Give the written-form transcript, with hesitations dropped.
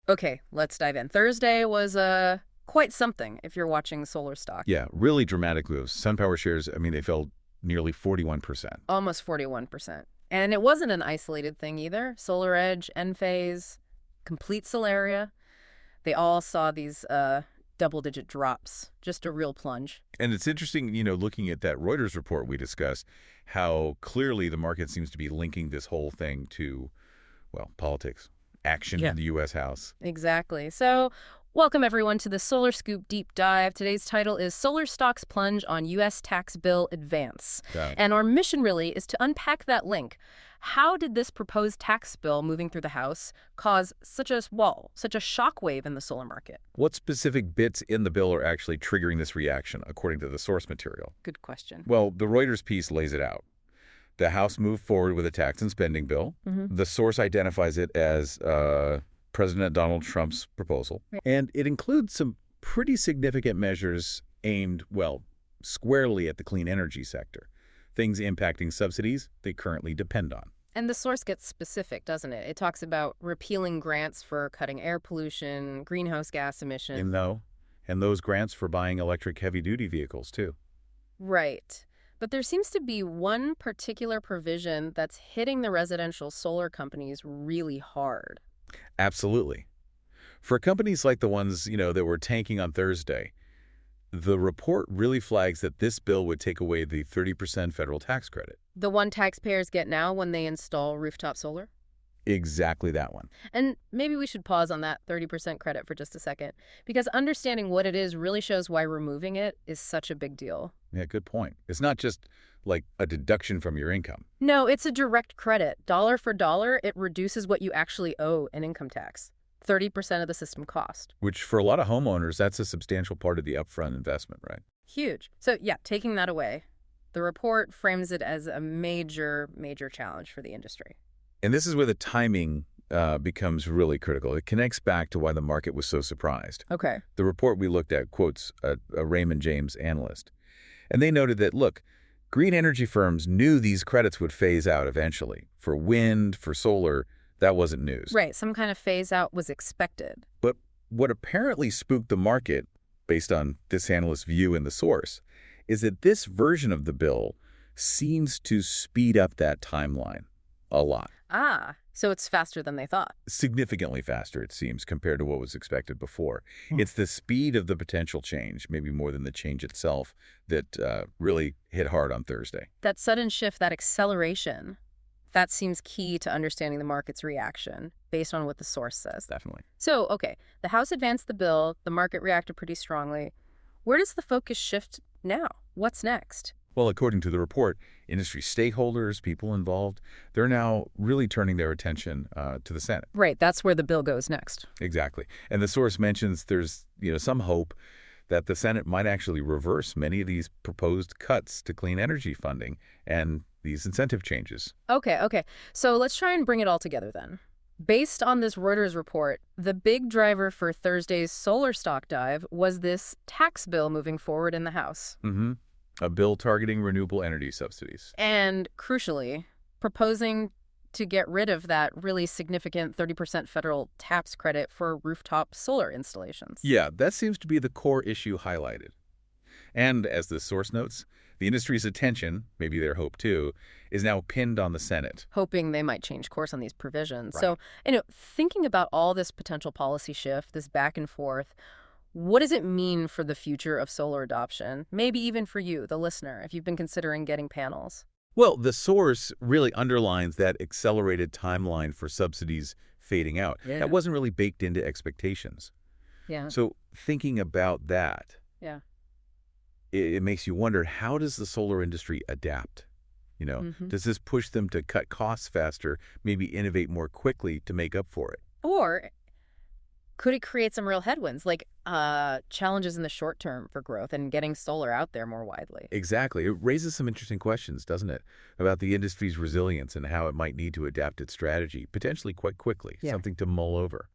Okay, let's dive in. Thursday was quite something if you're watching solar stock. Yeah, really dramatic moves. SunPower shares, I mean, they fell nearly 41%. Almost 41%. And it wasn't an isolated thing either. SolarEdge, Enphase, Complete Solaria, they all saw these double-digit drops. Just a real plunge. And it's interesting, looking at that Reuters report we discussed, how clearly the market seems to be linking this whole thing to, well, politics, action in the U.S. House. Exactly. So, welcome everyone to the SolarScoop Deep Dive. Today's title is Solar Stocks Plunge on U.S. Tax Bill Advance. And our mission really is to unpack that link. How did this proposed tax bill moving through the House cause such a shockwave in the solar market? What specific bits in the bill are actually triggering this reaction, according to the source material? Good question. Well, the Reuters piece lays it out. The House moved forward with a tax and spending bill. The source identifies it as President Donald Trump's proposal. And it includes some pretty significant measures aimed, well, squarely at the clean energy sector. Things impacting subsidies they currently depend on. And the source gets specific, doesn't it? It talks about repealing grants for cutting air pollution, greenhouse gas emissions. And those grants for buying electric heavy-duty vehicles, too. Right. But there seems to be one particular provision that's hitting the residential solar companies really hard. Absolutely. For companies like the ones, that were tanking on Thursday, the report really flags that this bill would take away the 30% federal tax credit. The one taxpayers get now when they install rooftop solar? Exactly that one. And maybe we should pause on that 30% credit for just a second, because understanding what it is really shows why removing it is such a big deal. Yeah, good point. It's not just like a deduction from your income. No, it's a direct credit. Dollar for dollar, it reduces what you actually owe in income tax. 30% of the system cost. Which, for a lot of homeowners, that's a substantial part of the upfront investment, right? Huge. So, yeah, taking that away, the report frames it as a major, major challenge for the industry. And this is where the timing becomes really critical. It connects back to why the market was so surprised. Okay. The report we looked at quotes a Raymond James analyst. And they noted that, look, green energy firms knew these credits would phase out eventually. For wind, for solar, that wasn't news. Right. Some kind of phase out was expected. But what apparently spooked the market, based on this analyst's view in the source, is that this version of the bill seems to speed up that timeline a lot. Ah, so it's faster than they thought. Significantly faster, it seems, compared to what was expected before. It's the speed of the potential change, maybe more than the change itself, that really hit hard on Thursday. That sudden shift, that acceleration, that seems key to understanding the market's reaction based on what the source says. Definitely. So, okay, the House advanced the bill, the market reacted pretty strongly. Where does the focus shift now? What's next? Well, according to the report, industry stakeholders, people involved, they're now really turning their attention to the Senate. Right, that's where the bill goes next. Exactly. And the source mentions there's, some hope that the Senate might actually reverse many of these proposed cuts to clean energy funding and these incentive changes. Okay. So let's try and bring it all together then. Based on this Reuters report, the big driver for Thursday's solar stock dive was this tax bill moving forward in the House. A bill targeting renewable energy subsidies. And crucially, proposing to get rid of that really significant 30% federal tax credit for rooftop solar installations. Yeah, that seems to be the core issue highlighted. And as the source notes, the industry's attention, maybe their hope too, is now pinned on the Senate. Hoping they might change course on these provisions. Right. So, thinking about all this potential policy shift, this back and forth, what does it mean for the future of solar adoption? Maybe even for you, the listener, if you've been considering getting panels. Well, the source really underlines that accelerated timeline for subsidies fading out. Yeah. That wasn't really baked into expectations. Yeah. So thinking about that, Yeah. it makes you wonder, how does the solar industry adapt? Does this push them to cut costs faster, maybe innovate more quickly to make up for it? Or could it create some real headwinds, like challenges in the short term for growth and getting solar out there more widely? Exactly. It raises some interesting questions, doesn't it, about the industry's resilience and how it might need to adapt its strategy, potentially quite quickly, Yeah. something to mull over.